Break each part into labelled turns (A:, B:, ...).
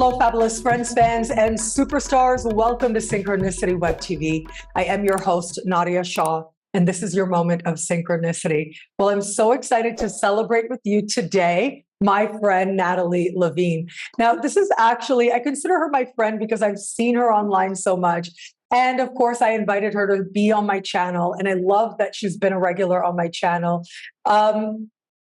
A: Hello, fabulous friends, fans, and superstars. Welcome to Synchronicity Web TV. I am your host, Nadiya Shah, and this is your moment of synchronicity. Well, I'm so excited to celebrate with you today, my friend, Natalie Levin. Now, this is actually, I consider her my friend because I've seen her online so much. And of course, I invited her to be on my channel, and I love that she's been a regular on my channel.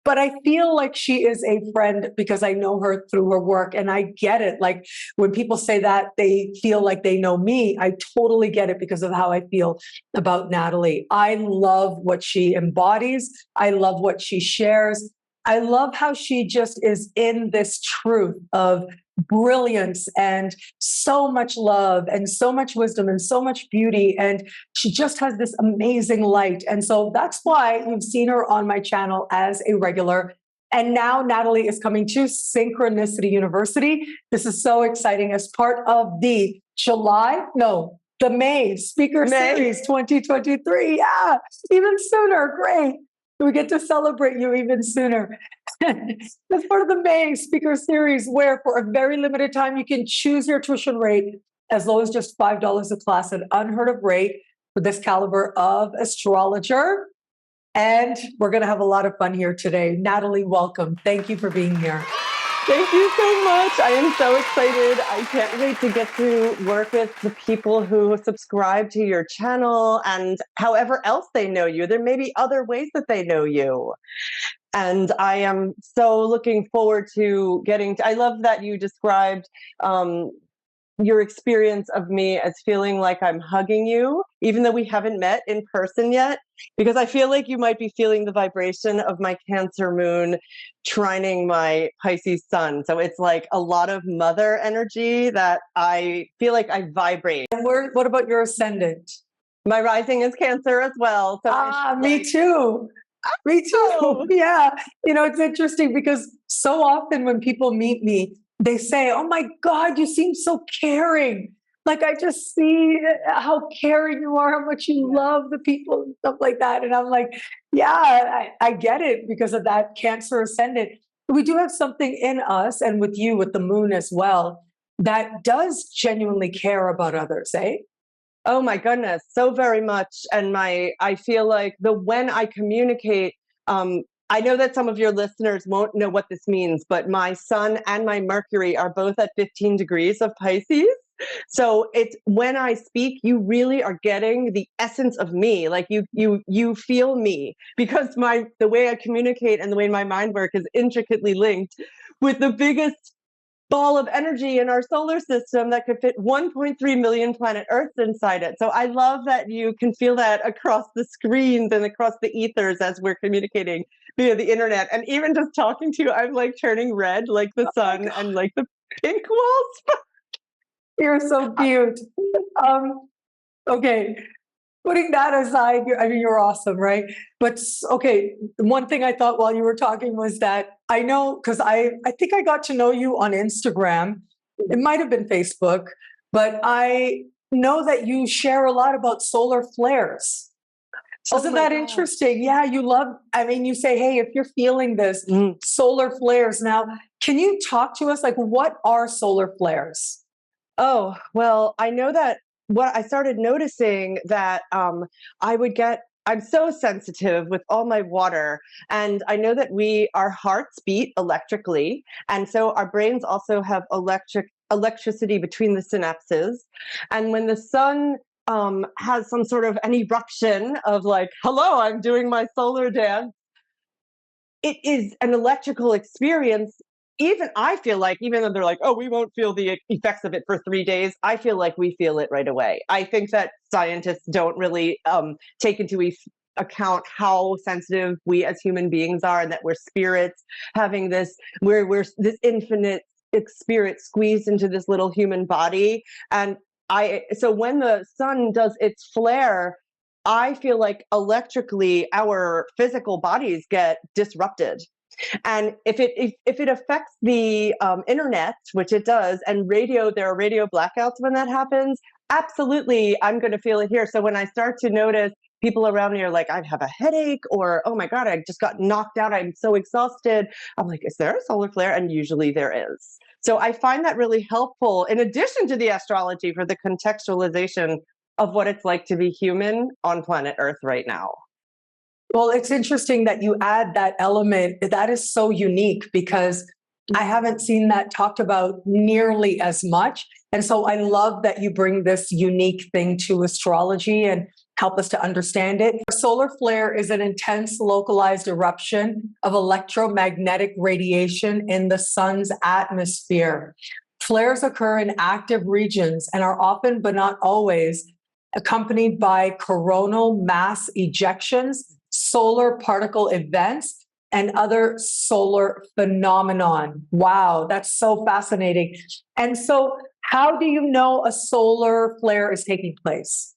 A: But I feel like she is a friend because I know her through her work, and I get it. Like when people say that they feel like they know me, I totally get it because of how I feel about Natalie. I love what she embodies. I love what she shares. I love how she just is in this truth of brilliance and so much love and so much wisdom and so much beauty. And she just has this amazing light. And so that's why you've seen her on my channel as a regular. And now Natalie is coming to Synchronicity University. This is so exciting as part of the the May Speaker Series 2023. Yeah, even sooner. Great. We get to celebrate you even sooner. That's part of the May Speaker Series, where for a very limited time, you can choose your tuition rate as low as just $5 a class, an unheard of rate for this caliber of astrologer. And we're going to have a lot of fun here today. Natalie, welcome. Thank you for being here.
B: Thank you so much. I am so excited. I can't wait to get to work with the people who subscribe to your channel and however else they know you. There may be other ways that they know you. And I am so looking forward to getting to, I love that you described your experience of me as feeling like I'm hugging you, even though we haven't met in person yet, because I feel like you might be feeling the vibration of my Cancer moon trining my Pisces sun. So it's like a lot of mother energy that I feel like I vibrate.
A: And what about your ascendant?
B: My rising is Cancer as well. So
A: me too. Me too. Yeah. You know, it's interesting because so often when people meet me, they say, "Oh my God, you seem so caring." Like I just see how caring you are, how much you love the people and stuff like that. And I'm like, yeah, I get it because of that Cancer ascendant. We do have something in us, and with you, with the moon as well, that does genuinely care about others, eh?
B: Oh my goodness, so very much. And I feel like when I communicate, I know that some of your listeners won't know what this means, but my sun and my Mercury are both at 15 degrees of Pisces. So it's when I speak, you really are getting the essence of me. Like you feel me, because the way I communicate and the way my mind works is intricately linked with the biggest ball of energy in our solar system that could fit 1.3 million planet Earths inside it. So I love that you can feel that across the screens and across the ethers as we're communicating via the internet. And even just talking to you, I'm like turning red like the sun and like the pink walls.
A: You're so cute. Okay. Putting that aside, you're awesome, right? But okay, one thing I thought while you were talking was that I know, because I think I got to know you on Instagram. It might have been Facebook, but I know that you share a lot about solar flares. Isn't that interesting? Yeah, you say, hey, if you're feeling this, solar flares. Now, can you talk to us? Like, what are solar flares?
B: Oh, well, I know that what I started noticing that I'm so sensitive with all my water, and I know that our hearts beat electrically, and so our brains also have electricity between the synapses. And when the sun has some sort of an eruption of like, hello, I'm doing my solar dance, it is an electrical experience. Even I feel like, even though they're like, oh, we won't feel the effects of it for 3 days, I feel like we feel it right away. I think that scientists don't really take into account how sensitive we as human beings are, and that we're spirits having we're this infinite spirit squeezed into this little human body. And so when the sun does its flare, I feel like electrically our physical bodies get disrupted. And if it affects the internet, which it does, and there are radio blackouts when that happens, absolutely, I'm going to feel it here. So when I start to notice people around me are like, I have a headache, or, oh my God, I just got knocked out, I'm so exhausted, I'm like, is there a solar flare? And usually there is. So I find that really helpful, in addition to the astrology, for the contextualization of what it's like to be human on planet Earth right now.
A: Well, it's interesting that you add that element. That is so unique because I haven't seen that talked about nearly as much. And so I love that you bring this unique thing to astrology and help us to understand it. A solar flare is an intense localized eruption of electromagnetic radiation in the sun's atmosphere. Flares occur in active regions and are often, but not always, accompanied by coronal mass ejections, solar particle events, and other solar phenomenon. Wow, that's so fascinating. And so, how do you know a solar flare is taking place?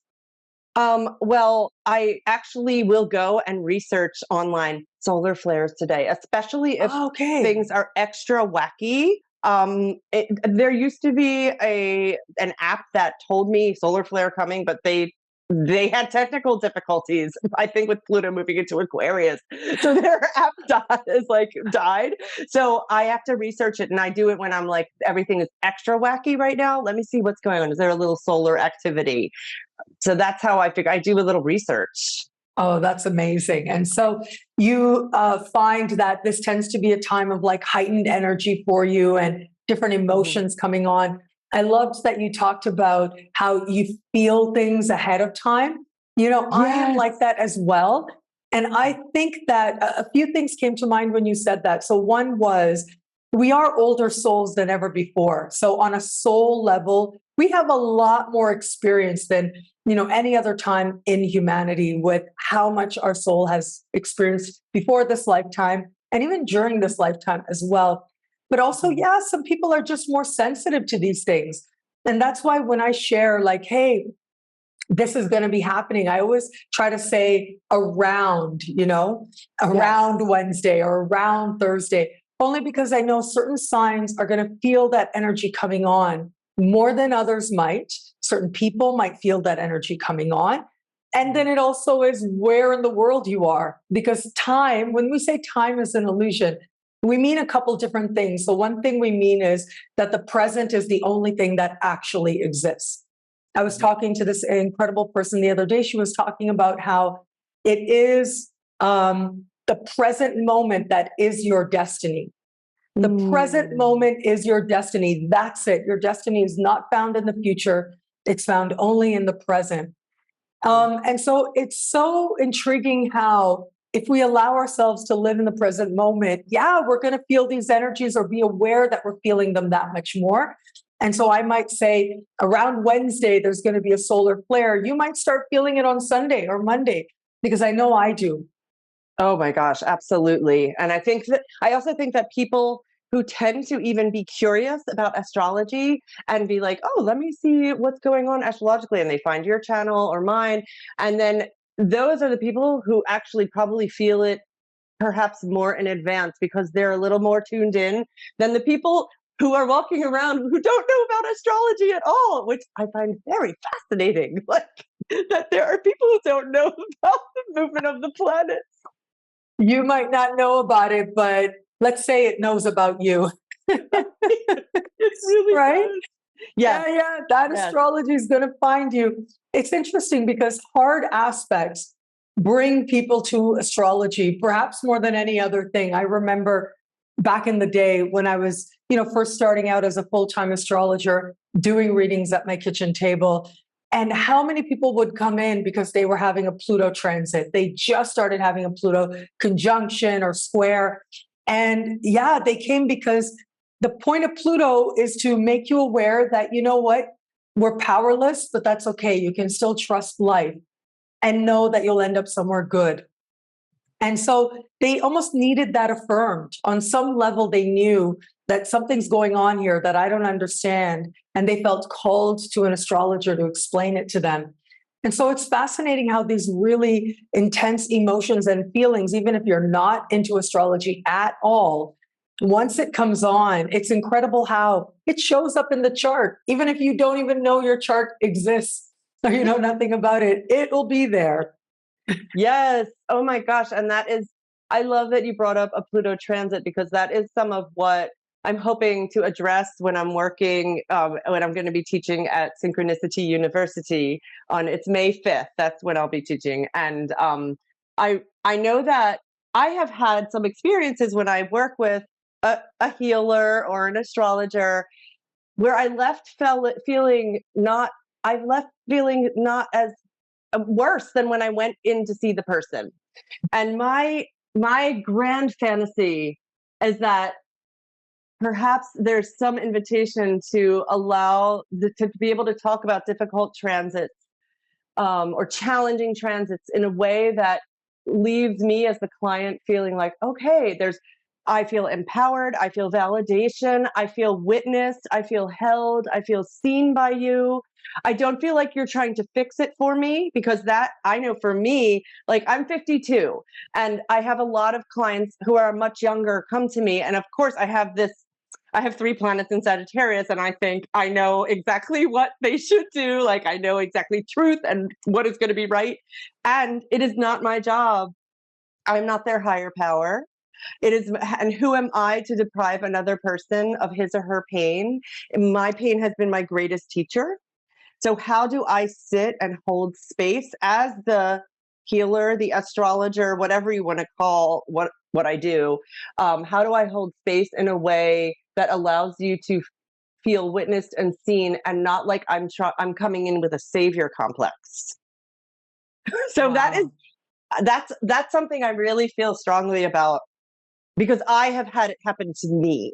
B: Well, I actually will go and research online solar flares today, especially if
A: Okay.
B: things are extra wacky. There used to be an app that told me solar flare coming, but they had technical difficulties, I think, with Pluto moving into Aquarius. So their app died. So I have to research it, and I do it when I'm like, everything is extra wacky right now. Let me see what's going on. Is there a little solar activity? So that's how I figure. I do a little research.
A: Oh, that's amazing. And so you find that this tends to be a time of like heightened energy for you and different emotions coming on. I loved that you talked about how you feel things ahead of time. You know, I am
B: Yes.
A: like that as well. And I think that a few things came to mind when you said that. So one was we are older souls than ever before. So on a soul level, we have a lot more experience than any other time in humanity with how much our soul has experienced before this lifetime and even during this lifetime as well. But also, yeah, some people are just more sensitive to these things. And that's why when I share, like, hey, this is going to be happening, I always try to say around, around Wednesday or around Thursday, only because I know certain signs are going to feel that energy coming on more than others might. Certain people might feel that energy coming on. And then it also is where in the world you are. Because time, when we say time is an illusion, we mean a couple different things. So one thing we mean is that the present is the only thing that actually exists. I was talking to this incredible person the other day. She was talking about how it is the present moment that is your destiny. The present moment is your destiny. That's it. Your destiny is not found in the future. It's found only in the present. And so it's so intriguing how if we allow ourselves to live in the present moment, yeah, we're going to feel these energies or be aware that we're feeling them that much more. And so I might say around Wednesday, there's going to be a solar flare. You might start feeling it on Sunday or Monday, because I know I do.
B: Oh my gosh, absolutely. And I also think that people who tend to even be curious about astrology and be like, oh, let me see what's going on astrologically, and they find your channel or mine. And then those are the people who actually probably feel it perhaps more in advance because they're a little more tuned in than the people who are walking around who don't know about astrology at all, which I find very fascinating. Like that there are people who don't know about the movement of the planets.
A: You might not know about it, but let's say it knows about you.
B: It's really
A: right?
B: does. Yes.
A: Yeah. That
B: Yes.
A: astrology is going to find you. It's interesting because hard aspects bring people to astrology, perhaps more than any other thing. I remember back in the day when I was, first starting out as a full-time astrologer, doing readings at my kitchen table, and how many people would come in because they were having a Pluto transit. They just started having a Pluto conjunction or square. And yeah, they came because the point of Pluto is to make you aware that, you know what, we're powerless, but that's okay. You can still trust life and know that you'll end up somewhere good. And so they almost needed that affirmed. On some level, they knew that something's going on here that I don't understand. And they felt called to an astrologer to explain it to them. And so it's fascinating how these really intense emotions and feelings, even if you're not into astrology at all, once it comes on, it's incredible how it shows up in the chart. Even if you don't even know your chart exists or you know nothing about it, it will be there.
B: Yes. Oh my gosh. And I love that you brought up a Pluto transit, because that is some of what I'm hoping to address when I'm working, when I'm going to be teaching at Synchronicity University on it's May 5th. That's when I'll be teaching. And I know that I have had some experiences when I work with a healer or an astrologer where I left feeling not, I've left feeling not as worse than when I went in to see the person. And my grand fantasy is that perhaps there's some invitation to allow to be able to talk about difficult transits or challenging transits in a way that leaves me as the client feeling like, okay, I feel empowered, I feel validation, I feel witnessed, I feel held, I feel seen by you. I don't feel like you're trying to fix it for me, because that, I know for me, like I'm 52 and I have a lot of clients who are much younger come to me. And of course I have 3 planets in Sagittarius, and I think I know exactly what they should do. Like I know exactly truth and what is going to be right. And it is not my job. I'm not their higher power. It is, and who am I to deprive another person of his or her pain? My pain has been my greatest teacher. So how do I sit and hold space as the healer, the astrologer, whatever you want to call what I do? How do I hold space in a way that allows you to feel witnessed and seen, and not like I'm coming in with a savior complex? So
A: Wow.
B: that's something I really feel strongly about, because I have had it happen to me.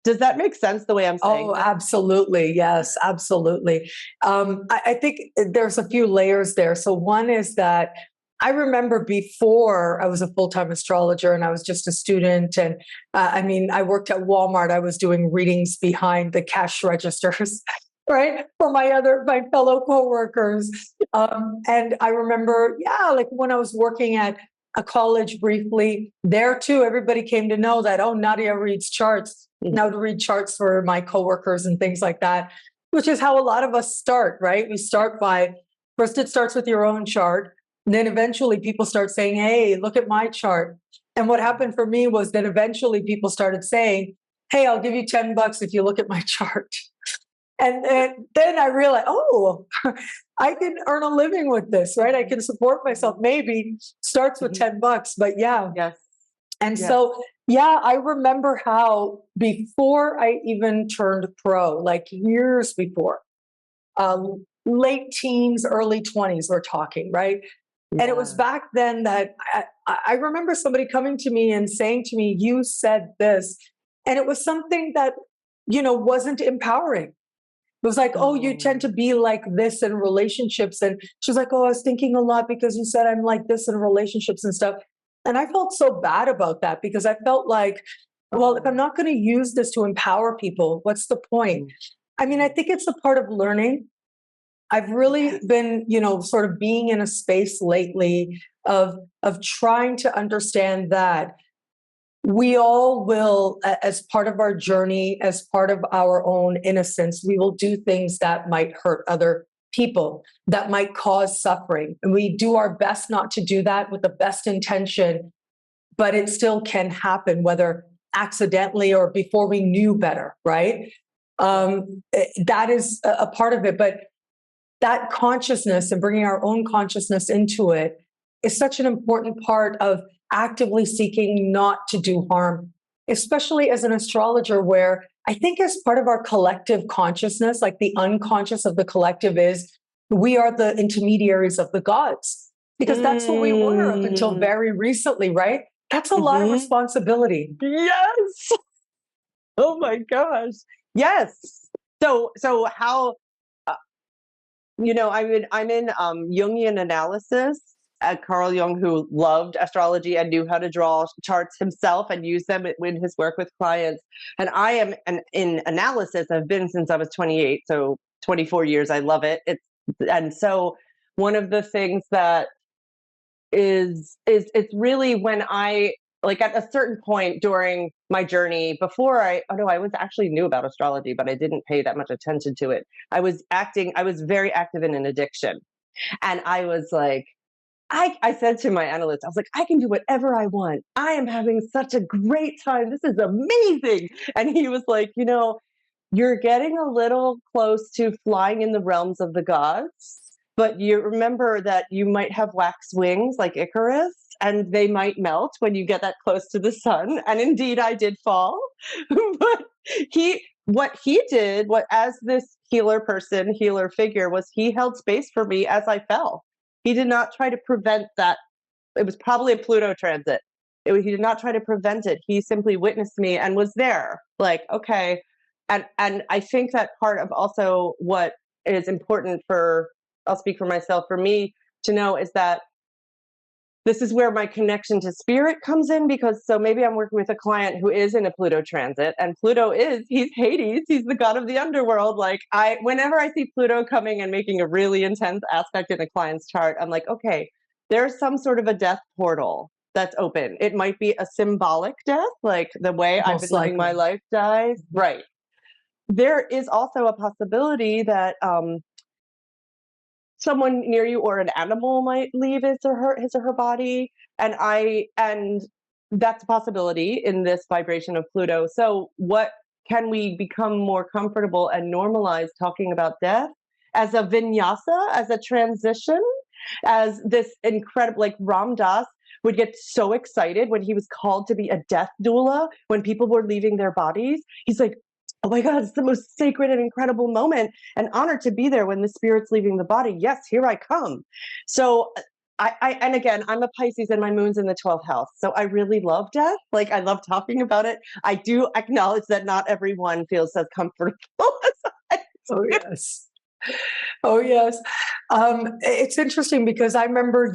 B: Does that make sense the way I'm saying
A: Oh,
B: that?
A: absolutely. Yes, absolutely. I think there's a few layers there. So one is that I remember before I was a full-time astrologer and I was just a student. And I mean, I worked at Walmart. I was doing readings behind the cash registers, right? For my fellow coworkers. And I remember, yeah, like when I was working at a college briefly, there too, everybody came to know that, oh, Nadiya reads charts. Now to read charts for my coworkers and things like that, which is how a lot of us start, right? We start by, first it starts with your own chart. And then eventually people start saying, hey, look at my chart. And what happened for me was that eventually people started saying, hey, I'll give you $10 if you look at my chart. And then I realized, oh, I can earn a living with this, right? I can support myself. Maybe starts with $10, but yeah.
B: Yes.
A: And
B: Yes.
A: so, yeah, I remember how before I even turned pro, like years before, late teens, early 20s, we're talking, right?
B: Yeah.
A: And it was back then that I remember somebody coming to me and saying to me, you said this. And it was something that, wasn't empowering. It was like, oh, you tend to be like this in relationships. And she's like, oh, I was thinking a lot because you said I'm like this in relationships and stuff. And I felt so bad about that, because I felt like, well, if I'm not going to use this to empower people, what's the point? I mean, I think it's a part of learning. I've really been, sort of being in a space lately of trying to understand that we all will, as part of our journey, as part of our own innocence, we will do things that might hurt other people, that might cause suffering. And we do our best not to do that with the best intention, but it still can happen, whether accidentally or before we knew better, right? That is a part of it. But that consciousness and bringing our own consciousness into it is such an important part of actively seeking not to do harm, especially as an astrologer, where I think as part of our collective consciousness, like the unconscious of the collective is, we are the intermediaries of the gods, because that's what we were up until very recently, right? That's a lot of responsibility.
B: Yes. Oh my gosh. Yes. So how, I'm in Jungian analysis at Carl Jung, who loved astrology and knew how to draw charts himself and use them in his work with clients. And I am in analysis. I've been since I was 28, so 24 years. I love it. And so one of the things that is it's really when I, like, at a certain point during my journey, before I was actually knew about astrology, but I didn't pay that much attention to it. I was very active in an addiction. And I was like, I said to my analyst, I was like, I can do whatever I want. I am having such a great time. This is amazing. And he was like, you're getting a little close to flying in the realms of the gods, but you remember that you might have wax wings like Icarus, and they might melt when you get that close to the sun. And indeed, I did fall. But what he did, as this healer person, healer figure, was he held space for me as I fell. He did not try to prevent that. It was probably a Pluto transit. He did not try to prevent it. He simply witnessed me and was there. Like, okay. And I think that part of also what is important I'll speak for myself, for me to know, is that this is where my connection to spirit comes in, because so maybe I'm working with a client who is in a Pluto transit, and Pluto he's Hades, he's the god of the underworld. Like, whenever I see Pluto coming and making a really intense aspect in a client's chart, I'm like, okay, there's some sort of a death portal that's open. It might be a symbolic death, like the way I've been living my life dies. Right. There is also a possibility that someone near you or an animal might leave his or her body, and that's a possibility in this vibration of Pluto. So what can we become more comfortable and normalize talking about death as a vinyasa, as a transition, as this incredible, like Ram Dass would get so excited when he was called to be a death doula when people were leaving their bodies. He's like, oh my God, it's the most sacred and incredible moment, and honored to be there when the spirit's leaving the body. Yes, here I come. So and again, I'm a Pisces and my moon's in the 12th house. So I really love death. Like, I love talking about it. I do acknowledge that not everyone feels as comfortable as I do.
A: Oh, yes. Oh, yes. It's interesting because I remember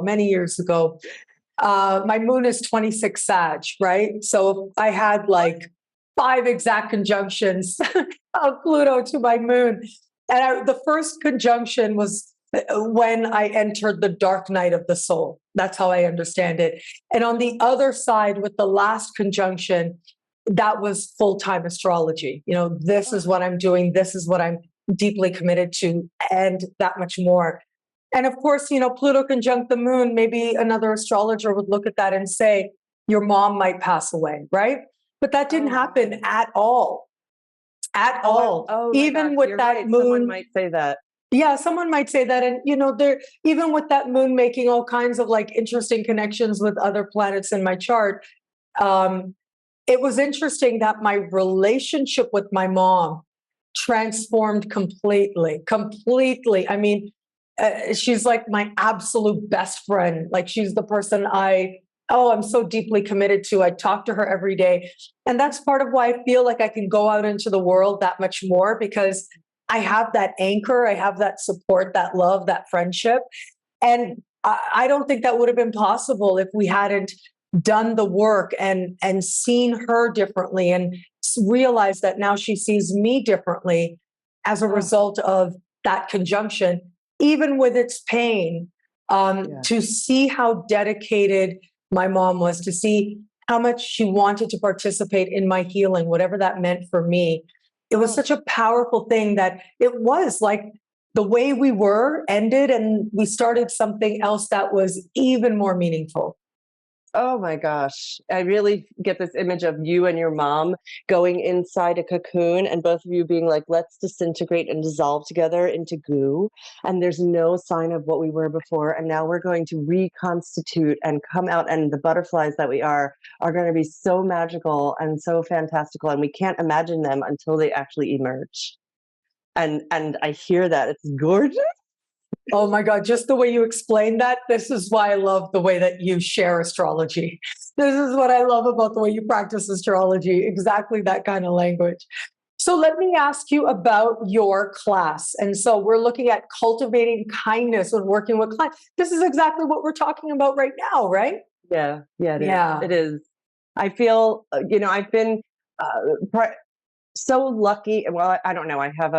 A: many years ago, my moon is 26 Sag, right? So I had like 5 exact conjunctions of Pluto to my moon. And the first conjunction was when I entered the dark night of the soul. That's how I understand it. And on the other side, with the last conjunction, that was full-time astrology. This is what I'm doing. This is what I'm deeply committed to, and that much more. And of course, Pluto conjunct the moon, maybe another astrologer would look at that and say, your mom might pass away, right? But that didn't happen at all. At all.
B: Oh,
A: even with that
B: right.
A: moon.
B: Someone might say that.
A: Yeah, someone might say that. And, even with that moon making all kinds of like interesting connections with other planets in my chart, it was interesting that my relationship with my mom transformed completely. I mean, she's like my absolute best friend. Like, she's the person I'm so deeply committed to. I talk to her every day. And that's part of why I feel like I can go out into the world that much more, because I have that anchor, I have that support, that love, that friendship. And I don't think that would have been possible if we hadn't done the work and seen her differently, and realized that now she sees me differently as a result of that conjunction, even with its pain, to see how dedicated my mom was, to see how much she wanted to participate in my healing, whatever that meant for me. It was such a powerful thing that it was like the way we were ended, and we started something else that was even more meaningful.
B: Oh my gosh. I really get this image of you and your mom going inside a cocoon, and both of you being like, let's disintegrate and dissolve together into goo. And there's no sign of what we were before. And now we're going to reconstitute and come out. And the butterflies that we are going to be so magical and so fantastical. And we can't imagine them until they actually emerge. And I hear that. It's gorgeous.
A: Oh my God, just the way you explained that, this is why I love the way that you share astrology. This is what I love about the way you practice astrology, exactly that kind of language. So let me ask you about your class. And so we're looking at cultivating kindness when working with clients. This is exactly what we're talking about right now, right?
B: Yeah, it is. I feel, I've been so lucky. Well, I don't know. I have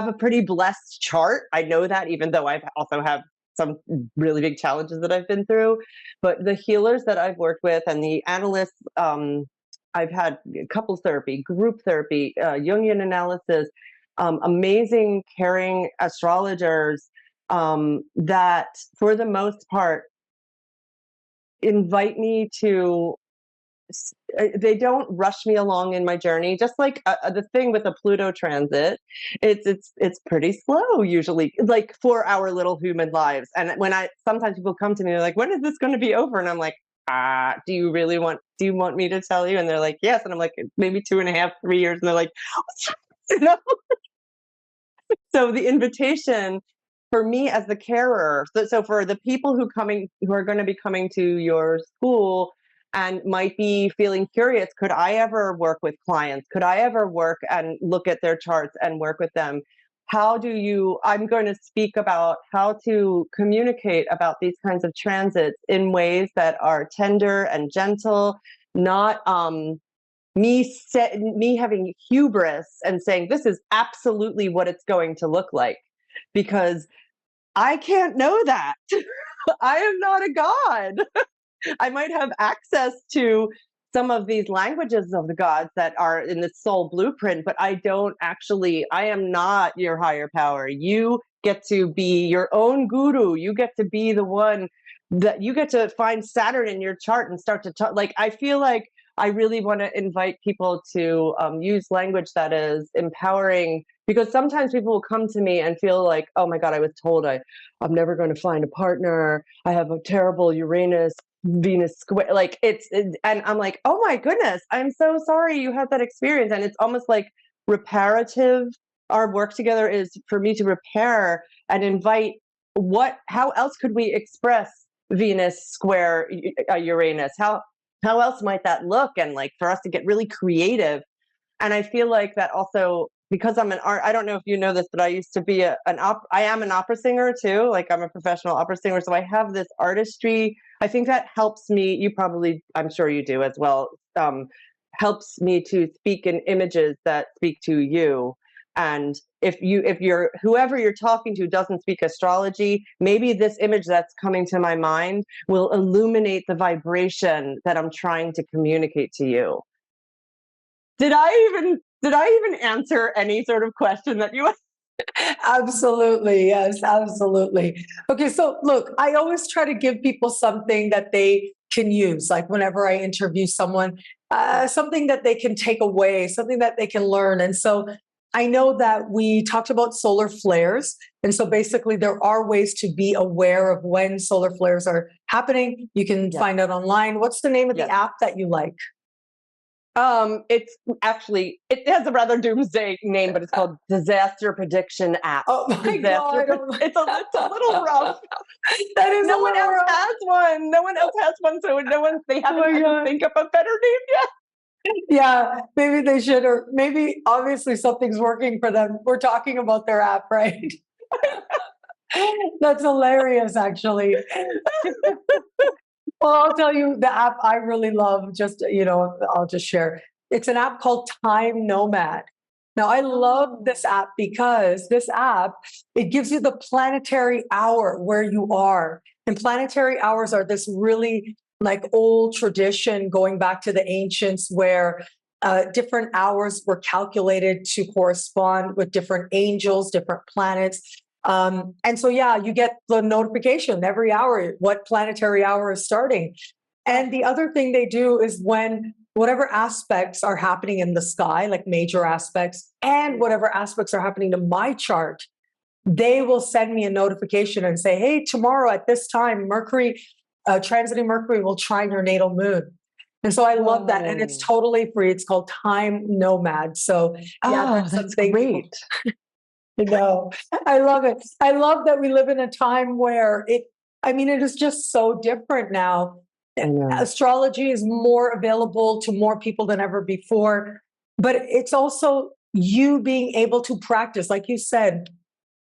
B: a pretty blessed chart. I know that, even though I also have some really big challenges that I've been through. But the healers that I've worked with and the analysts, I've had couples therapy, group therapy, Jungian analysis, amazing, caring astrologers, that for the most part invite me to, they don't rush me along in my journey. Just like the thing with a Pluto transit, it's pretty slow usually, like for our little human lives. And when sometimes people come to me, they're like, "When is this going to be over?" And I'm like, do you want me to tell you? And they're like, "Yes." And I'm like, "Maybe 2.5, 3 years." And they're like, you know. So the invitation for me as the carer, so for the people who are going to be coming to your school and might be feeling curious, could I ever work with clients? Could I ever work and look at their charts and work with them? I'm going to speak about how to communicate about these kinds of transits in ways that are tender and gentle, not me having hubris and saying this is absolutely what it's going to look like, because I can't know that. I am not a god. I might have access to some of these languages of the gods that are in the soul blueprint, but I am not your higher power. You get to be your own guru. You get to be the one that you get to find Saturn in your chart and start to talk. Like, I feel like I really want to invite people to use language that is empowering, because sometimes people will come to me and feel like, "Oh my God, I was told I'm never going to find a partner. I have a terrible Uranus Venus square." Like and I'm like, "Oh my goodness, I'm so sorry you had that experience." And it's almost like reparative. Our work together is for me to repair and invite how else could we express Venus square Uranus? How else might that look? And like for us to get really creative. And I feel like that also, because I'm an art, I don't know if you know this, but I used to be I am an opera singer too. Like, I'm a professional opera singer. So I have this artistry. I think that helps me. I'm sure you do as well. Helps me to speak in images that speak to you. And if whoever you're talking to doesn't speak astrology, maybe this image that's coming to my mind will illuminate the vibration that I'm trying to communicate to you. Did I even answer any sort of question that you
A: Absolutely. Yes, absolutely. Okay. So look, I always try to give people something that they can use. Like whenever I interview someone, something that they can take away, something that they can learn. And so I know that we talked about solar flares. And so basically there are ways to be aware of when solar flares are happening. You can find out online. What's the name of the app that you like?
B: It's actually, it has a rather doomsday name, but it's called Disaster Prediction App.
A: Oh my God.
B: It's a little rough.
A: That is
B: no one else
A: rough.
B: has one. No one else has one. So they haven't had to think up a better name yet.
A: Yeah, maybe they should, or maybe obviously something's working for them. We're talking about their app, right? That's hilarious, actually. Well, I'll tell you the app I really love, I'll just share. It's an app called Time Nomad. Now, I love this app because this app, it gives you the planetary hour where you are. And planetary hours are this really like old tradition going back to the ancients where different hours were calculated to correspond with different angels, different planets. And so, you get the notification every hour, what planetary hour is starting. And the other thing they do is when whatever aspects are happening in the sky, like major aspects, and whatever aspects are happening to my chart, they will send me a notification and say, "Hey, tomorrow at this time, transiting Mercury will trine your natal moon." And so I love that. And it's totally free. It's called Time Nomad. So
B: that's great.
A: No, I love it. I love that we live in a time where it is just so different now. Astrology is more available to more people than ever before, but it's also you being able to practice. Like you said,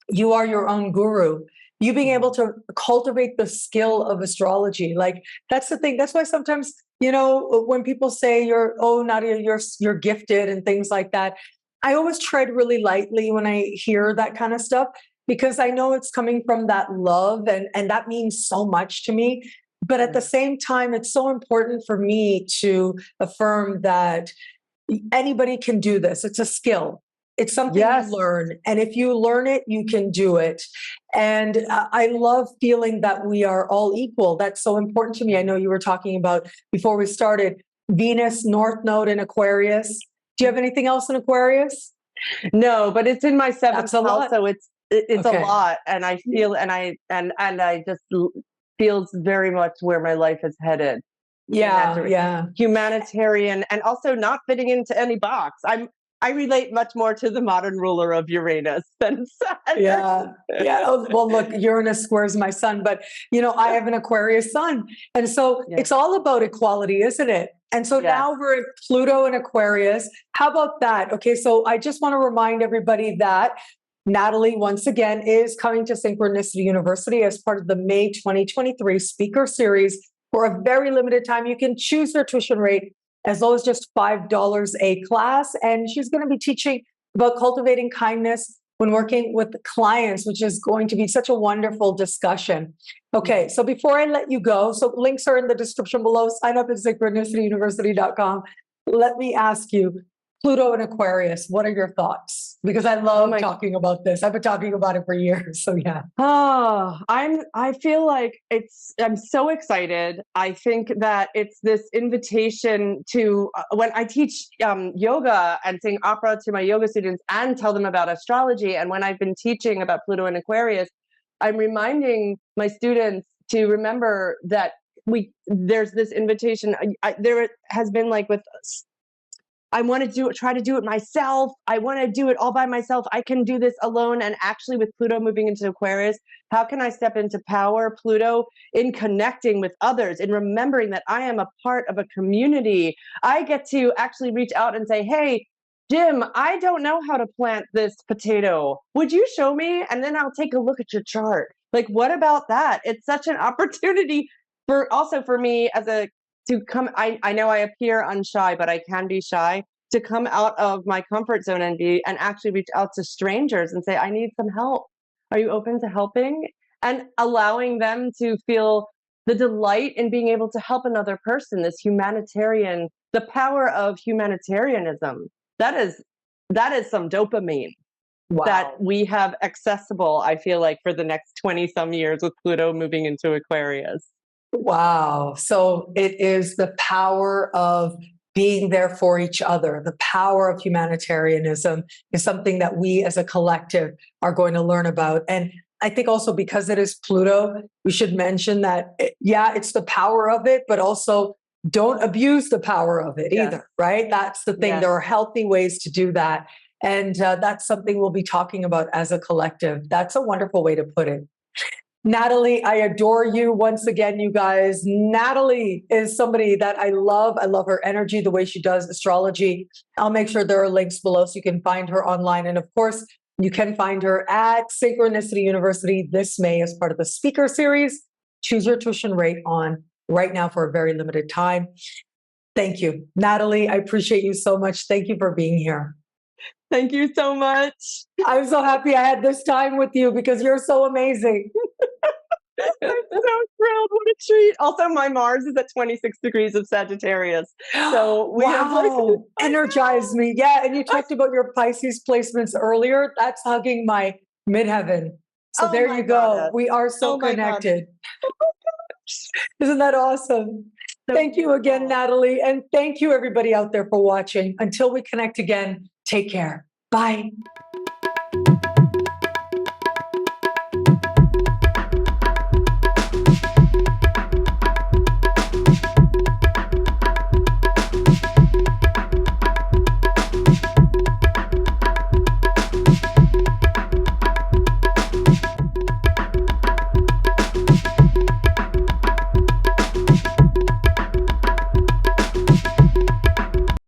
A: you are your own guru. You being able to cultivate the skill of astrology. Like, that's the thing. That's why sometimes, when people say Nadiya, you're gifted and things like that, I always tread really lightly when I hear that kind of stuff, because I know it's coming from that love and that means so much to me. But at the same time, it's so important for me to affirm that anybody can do this. It's a skill. It's something you learn. And if you learn it, you can do it. And I love feeling that we are all equal. That's so important to me. I know you were talking about, before we started, Venus North Node in Aquarius. Do you have anything else in Aquarius?
B: No, but it's in my seventh
A: That's a
B: house,
A: lot.
B: so it's
A: Okay.
B: a lot, and I feel and I just feels very much where my life is headed.
A: Yeah.
B: Humanitarian, and also not fitting into any box. I relate much more to the modern ruler of Uranus than Saturn.
A: Yeah. Oh, well, look, Uranus squares my sun, but I have an Aquarius sun. And so
B: Yes.
A: it's all about equality, isn't it? And so
B: Yes.
A: now we're at Pluto and Aquarius. How about that? Okay. So I just want to remind everybody that Natalie, once again, is coming to Synchronicity University as part of the May 2023 speaker series for a very limited time. You can choose their tuition rate as low as just $5 a class. And she's going to be teaching about cultivating kindness when working with clients, which is going to be such a wonderful discussion. Okay, so before I let you go, so links are in the description below. Sign up at synchronicityuniversity.com. Let me ask you, Pluto and Aquarius, what are your thoughts? Because I love talking about this. I've been talking about it for years. So yeah.
B: Oh, I feel like I'm so excited. I think that it's this invitation to when I teach yoga and sing opera to my yoga students and tell them about astrology. And when I've been teaching about Pluto and Aquarius, I'm reminding my students to remember that there's this invitation. There has been like with I want to try to do it myself. I want to do it all by myself. I can do this alone. And actually with Pluto moving into Aquarius, how can I step into power, Pluto, in connecting with others, in remembering that I am a part of a community? I get to actually reach out and say, hey, Jim, I don't know how to plant this potato. Would you show me? And then I'll take a look at your chart. Like, what about that? It's such an opportunity for me to come. I know I appear unshy, but I can be shy, to come out of my comfort zone and actually reach out to strangers and say, I need some help. Are you open to helping? And allowing them to feel the delight in being able to help another person, the power of humanitarianism. That is some dopamine.
A: Wow.
B: That we have accessible, I feel like, for the next 20 some years with Pluto moving into Aquarius.
A: Wow. So it is the power of being there for each other. The power of humanitarianism is something that we as a collective are going to learn about. And I think also because it is Pluto, we should mention that, it's the power of it, but also don't abuse the power of it either, right? That's the thing.
B: Yes.
A: There are healthy ways to do that. And that's something we'll be talking about as a collective. That's a wonderful way to put it. Natalie, I adore you once again, you guys. Natalie is somebody that I love. I love her energy, the way she does astrology. I'll make sure there are links below so you can find her online. And of course, you can find her at Synchronicity University this May as part of the speaker series. Choose your tuition rate on right now for a very limited time. Thank you. Natalie, I appreciate you so much. Thank you for being here.
B: Thank you so much.
A: I'm so happy I had this time with you because you're so amazing.
B: I'm so thrilled. What a treat. Also, my Mars is at 26 degrees of Sagittarius. So we have like
A: energized me. Yeah. And you talked about your Pisces placements earlier. That's hugging my midheaven. So there you go. We are so connected. Isn't that awesome? So thank you again, Natalie. And thank you everybody out there for watching. Until we connect again, take care. Bye.